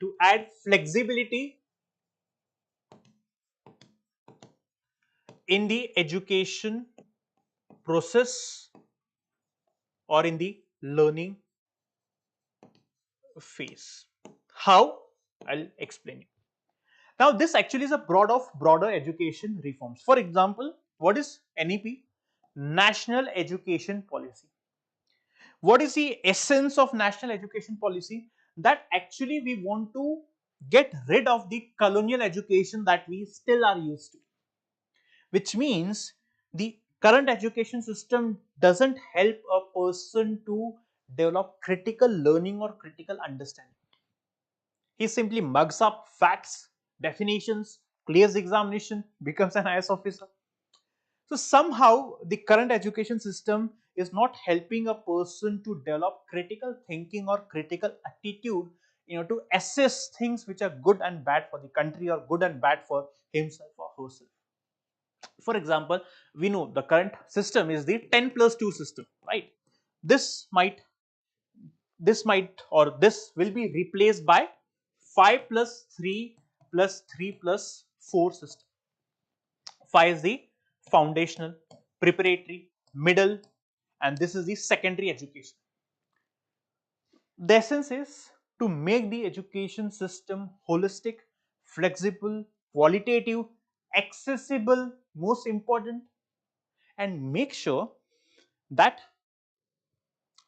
S1: in the education process or in the learning phase. How? I'll explain you. Now, this actually is a broader education reforms. For example, what is NEP? National Education Policy. What is the essence of national education policy? That actually we want to get rid of the colonial education that we still are used to, which means the current education system doesn't help a person to develop critical learning or critical understanding. He simply mugs up facts, definitions, clears examination, becomes an IAS officer. So somehow the current education system is not helping a person to develop critical thinking or critical attitude, to assess things which are good and bad for the country or good and bad for himself or herself. For example, we know the current system is the 10 plus 2 system, right? This might this will be replaced by 5 plus 3 plus 3 plus 4 system. 5 is the foundational, preparatory, middle, and this is the secondary education. The essence is to make the education system holistic, flexible, qualitative, accessible, most important, and make sure that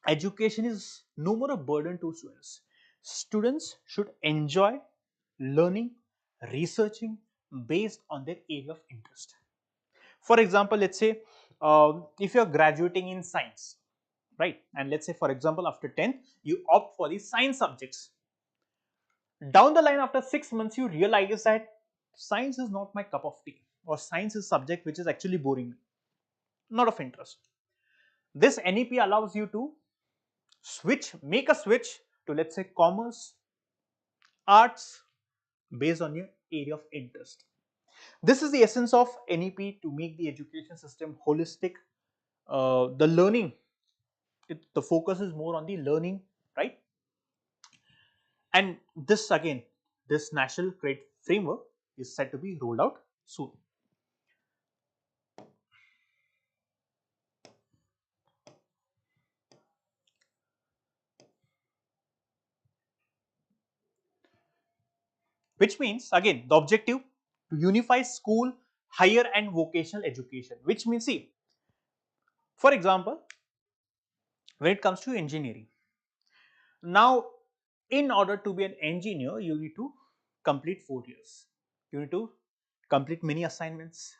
S1: education is no more a burden to students. Students should enjoy learning, researching based on their area of interest. For example, let's say if you're graduating in science, right? And let's say, for example, after 10th, you opt for the science subjects. Down the line, after 6 months, you realize that science is not my cup of tea, or science is subject which is actually boring me, not of interest. This NEP allows you to make a switch to, let's say, commerce, arts, based on your area of interest. This is the essence of NEP to make the education system holistic. The learning, the focus is more on the learning, right? And this again, this national credit framework is set to be rolled out soon. Which means, again, the objective to unify school, higher and vocational education. Which means, see, for example, when it comes to engineering, now, in order to be an engineer, you need to complete 4 years. You need to complete many assignments,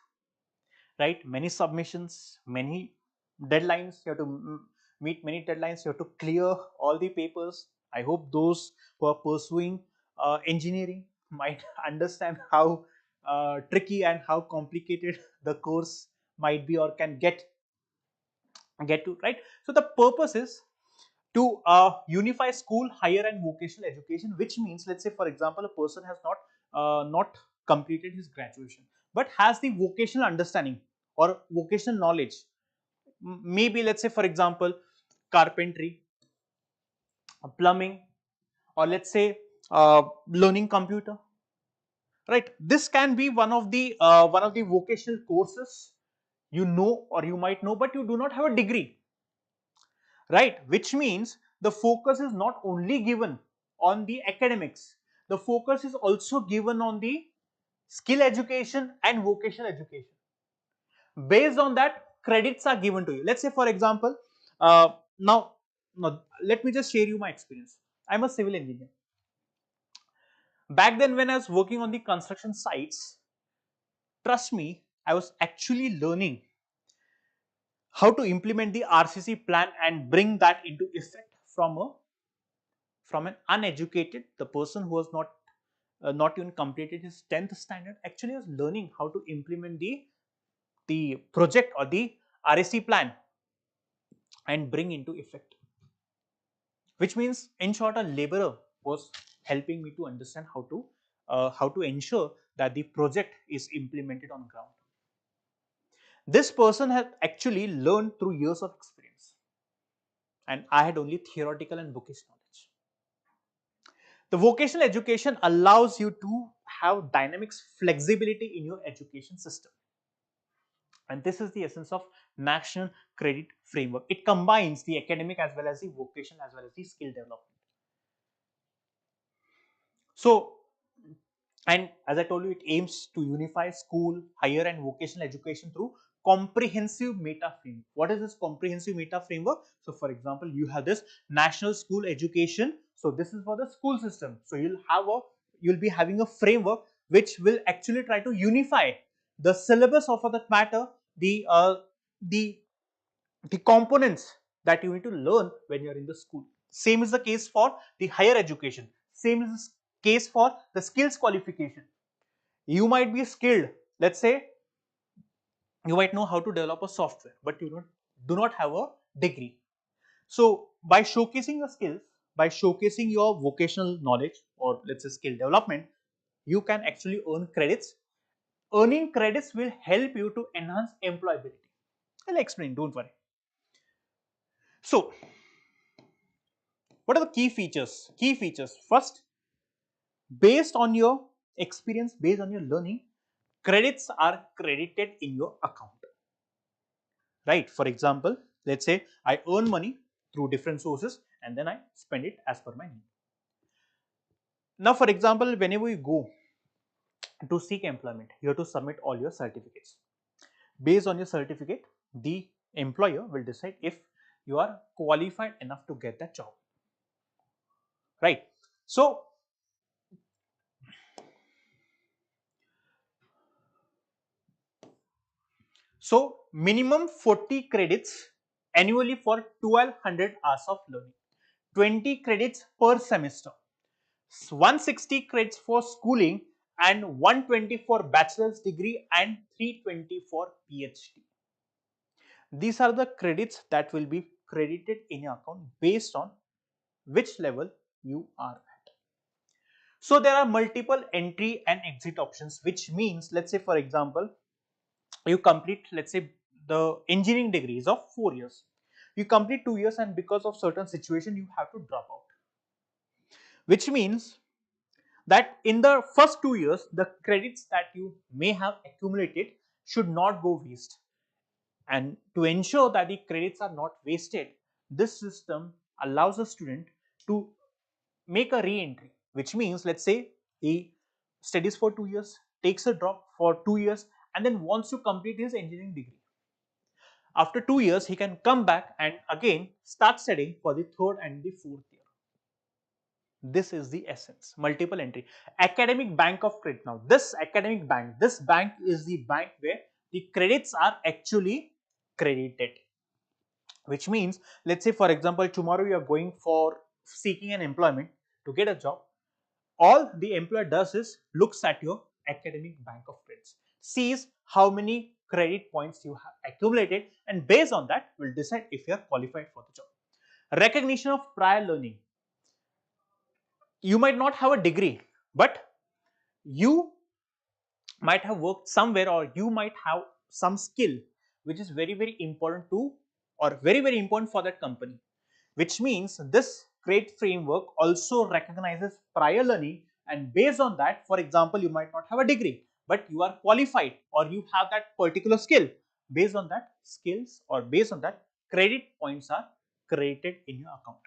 S1: right? Many submissions, many deadlines. You have to meet many deadlines. You have to clear all the papers. I hope those who are pursuing engineering might understand how tricky and how complicated the course might be or can get to, right? So the purpose is to unify school, higher and vocational education, which means, let's say, for example, a person has not completed his graduation but has the vocational understanding or vocational knowledge. Maybe, let's say, for example, carpentry, plumbing, or let's say learning computer, right? This can be one of the vocational courses, or you might know, but you do not have a degree, right? Which means the focus is not only given on the academics, the focus is also given on the skill education and vocational education. Based on that, credits are given to you. Let's say, for example, now let me just share you my experience. I'm a civil engineer. Back then, when I was working on the construction sites, trust me, I was actually learning how to implement the RCC plan and bring that into effect from an uneducated, the person who was not even completed his 10th standard, actually was learning how to implement the project or the RSC plan and bring into effect. which means in short a laborer was helping me to understand how to ensure that the project is implemented on ground. This person had actually learned through years of experience, and I had only theoretical and bookish knowledge. The vocational education allows you to have dynamics flexibility in your education system. And this is the essence of national credit framework. It combines the academic as well as the vocation as well as the skill development. So, and as I told you, it aims to unify school, higher and vocational education through comprehensive meta framework. What is this comprehensive meta framework? So, for example, you have this national school education. So, this is for the school system. So, you'll be having a framework which will actually try to unify the syllabus of that matter, the the components that you need to learn when you are in the school. Same is the case for the higher education. Same is the case for the skills qualification. You might be skilled. Let's say you might know how to develop a software, but you do not have a degree. So by showcasing your skills, by showcasing your vocational knowledge or let's say skill development, you can actually earn credits. Earning credits will help you to enhance employability. I'll explain, don't worry. So what are the key features? Key features. First, based on your experience, based on your learning, credits are credited in your account. Right? For example, let's say I earn money through different sources and then I spend it as per my need. Now, for example, whenever you go to seek employment, you have to submit all your certificates. Based on your certificate, the employer will decide if you are qualified enough to get that job. Right? So minimum 40 credits annually for 1200 hours of learning, 20 credits per semester, 160 credits for schooling and 120 for bachelor's degree and 320 for PhD. These are the credits that will be credited in your account based on which level you are at. So there are multiple entry and exit options, which means let's say for example you complete, let's say the engineering degree is of 4 years, you complete 2 years and because of certain situation you have to drop out, which means that in the first 2 years the credits that you may have accumulated should not go waste. And to ensure that the credits are not wasted, this system allows a student to make a re-entry, which means let's say he studies for 2 years, takes a drop for 2 years and then wants to complete his engineering degree. After 2 years, he can come back and again start studying for the third and the fourth year. This is the essence. Multiple entry. Academic bank of credit. Now, this bank is the bank where the credits are actually credited. Which means, let's say for example, tomorrow you are going for seeking an employment to get a job. All the employer does is looks at your academic bank of credits, sees how many credit points you have accumulated and based on that will decide if you are qualified for the job. Recognition of prior learning. You might not have a degree, but you might have worked somewhere or you might have some skill which is very important to or very important for that company, which means this credit framework also recognizes prior learning and based on that, for example, you might not have a degree but you are qualified or you have that particular skill. Based on that skills or based on that, credit points are credited in your account.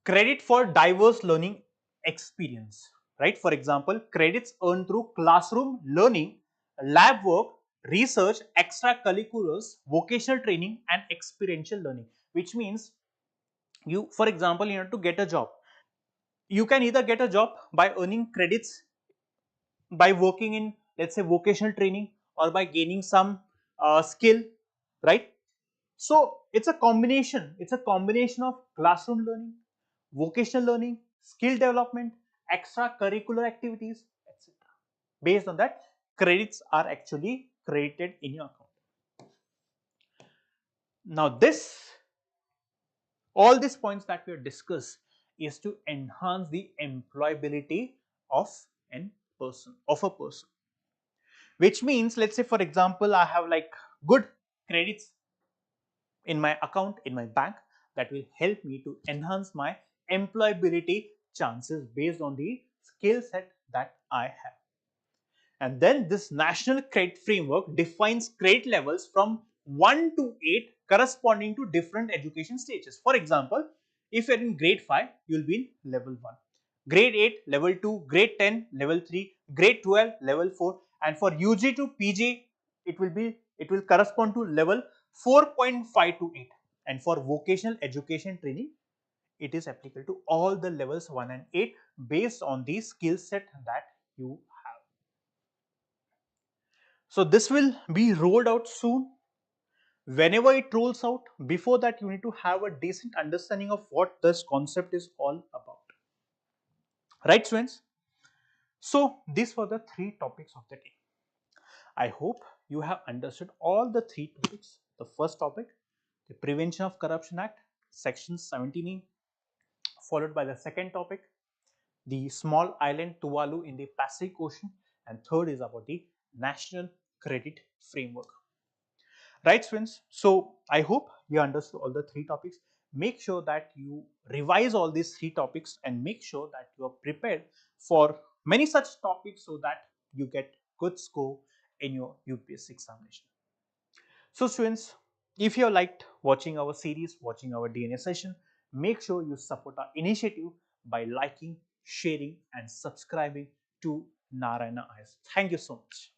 S1: Credit for diverse learning experience, right? For example, credits earned through classroom learning, lab work, research, extracurriculars, vocational training and experiential learning, which means you, for example, you have to get a job. You can either get a job by earning credits by working in, let's say, vocational training or by gaining some skill, right? So it's a combination. It's a combination of classroom learning, vocational learning, skill development, extracurricular activities, etc. Based on that, credits are actually credited in your account. Now all these points that we have discussed is to enhance the employability of a person, which means, let's say for example, I have like good credits in my account in my bank, that will help me to enhance my employability chances based on the skill set that I have. And then this national credit framework defines credit levels from 1 to 8 corresponding to different education stages. For example, if you are in grade 5, you will be in level 1. Grade 8, level 2, grade 10, level 3, grade 12, level 4, and for UG to PG, it will correspond to level 4.5 to 8. And for vocational education training, it is applicable to all the levels 1 and 8 based on the skill set that you have. So this will be rolled out soon. Whenever it rolls out, before that you need to have a decent understanding of what this concept is all about. Right, students? So these were the 3 topics of the day. I hope you have understood all the 3 topics. The first topic, the Prevention of Corruption Act, section 17E, followed by the second topic, the small island Tuvalu in the Pacific Ocean, and third is about the National Credit Framework. Right, students? So I hope you understood all the 3 topics. Make sure that you revise all these 3 topics and make sure that you are prepared for many such topics so that you get good score in your UPSC examination. So students, if you have liked watching our series, watching our DNA session, make sure you support our initiative by liking, sharing and subscribing to Narayana IAS. Thank you so much.